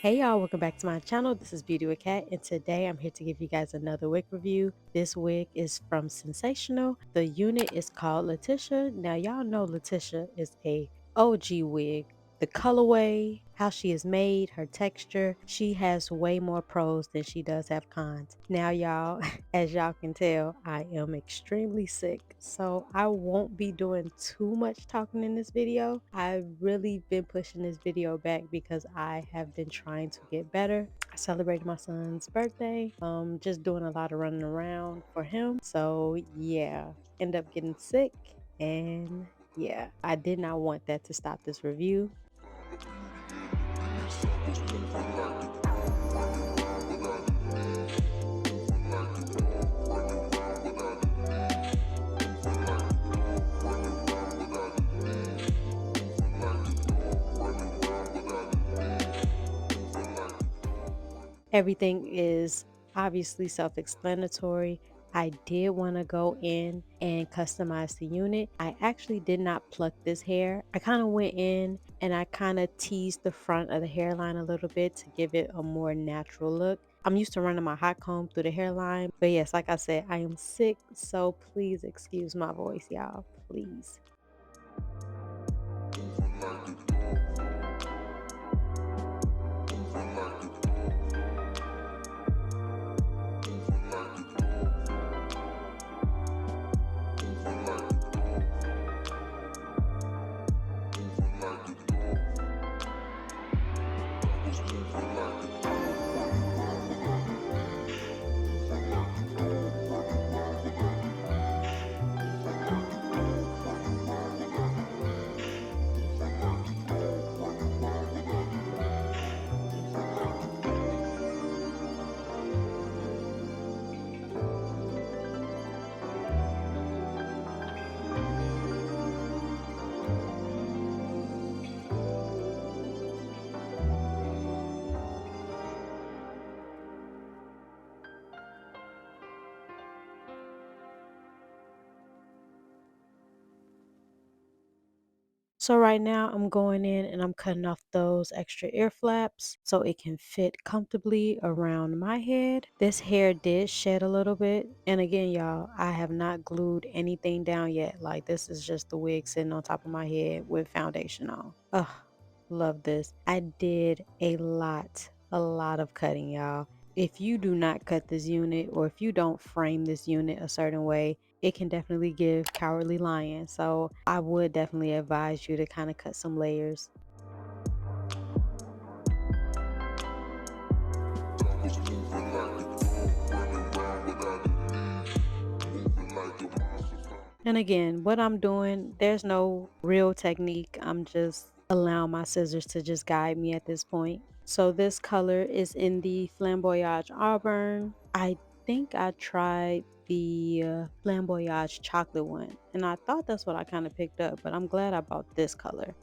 Hey y'all, welcome back to my channel. This is Beauty with Cat, and today I'm here to give you guys another wig review. This wig is from Sensational. The unit is called Leticia. Now y'all know Leticia is a OG wig. The colorway, how she is made, her texture, she has way more pros than she does have cons. Now y'all, as y'all can tell, I am extremely sick, so I won't be doing too much talking in this video. I've really been pushing this video back because I have been trying to get better. I celebrated my son's birthday, just doing a lot of running around for him. So yeah, end up getting sick, and yeah, I did not want that to stop this review. Everything is obviously self-explanatory. I did want to go in and customize the unit. I actually did not pluck this hair. I kind of went in and I kind of teased the front of the hairline a little bit to give it a more natural look. I'm used to running my hot comb through the hairline, but yes, like I said, I am sick, so please excuse my voice, y'all, please. So right now I'm going in and I'm cutting off those extra ear flaps so it can fit comfortably around my head. This hair did shed a little bit. And again, y'all, I have not glued anything down yet. Like, this is just the wig sitting on top of my head with foundation on. Ugh, love this. I did a lot of cutting, y'all. If you do not cut this unit, or if you don't frame this unit a certain way, it can definitely give cowardly lion. So I would definitely advise you to kind of cut some layers. And again, what I'm doing, there's no real technique. I'm just allowing my scissors to just guide me at this point. So this color is in the Flamboyage Auburn. I think I tried the Flamboyage chocolate one, and I thought that's what I kind of picked up, but I'm glad I bought this color.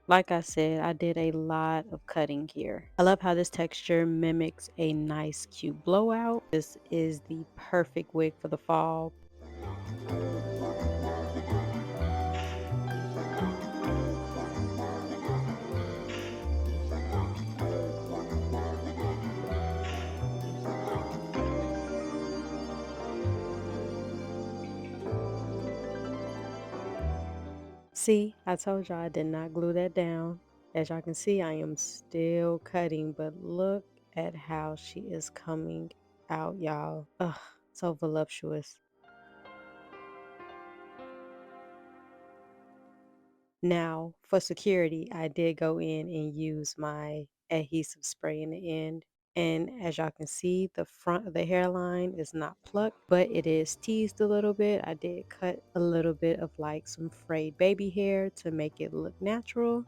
Like I said, I did a lot of cutting here. I love how this texture mimics a nice cute blowout. This is the perfect wig for the fall. See, I told y'all I did not glue that down. As y'all can see, I am still cutting, but look at how she is coming out, y'all. Ugh, so voluptuous. Now, for security, I did go in and use my adhesive spray in the end. And as y'all can see, the front of the hairline is not plucked, but it is teased a little bit. I did cut a little bit of like some frayed baby hair to make it look natural.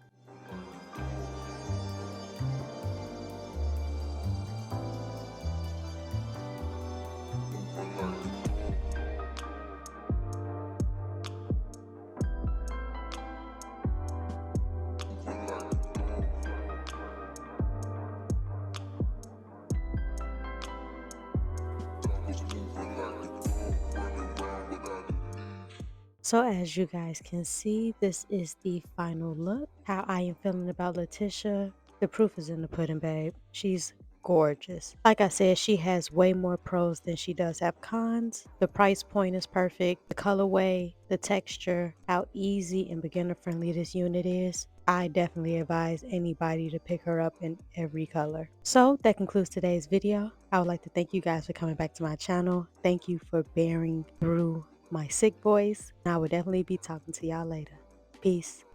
So as you guys can see, this is the final look. How I am feeling about Leticia. The proof is in the pudding, babe. She's gorgeous. Like I said, she has way more pros than she does have cons. The price point is perfect. The colorway, the texture, how easy and beginner friendly this unit is. I definitely advise anybody to pick her up in every color. So that concludes today's video. I would like to thank you guys for coming back to my channel. Thank you for bearing through my sick voice. I will definitely be talking to y'all later. Peace.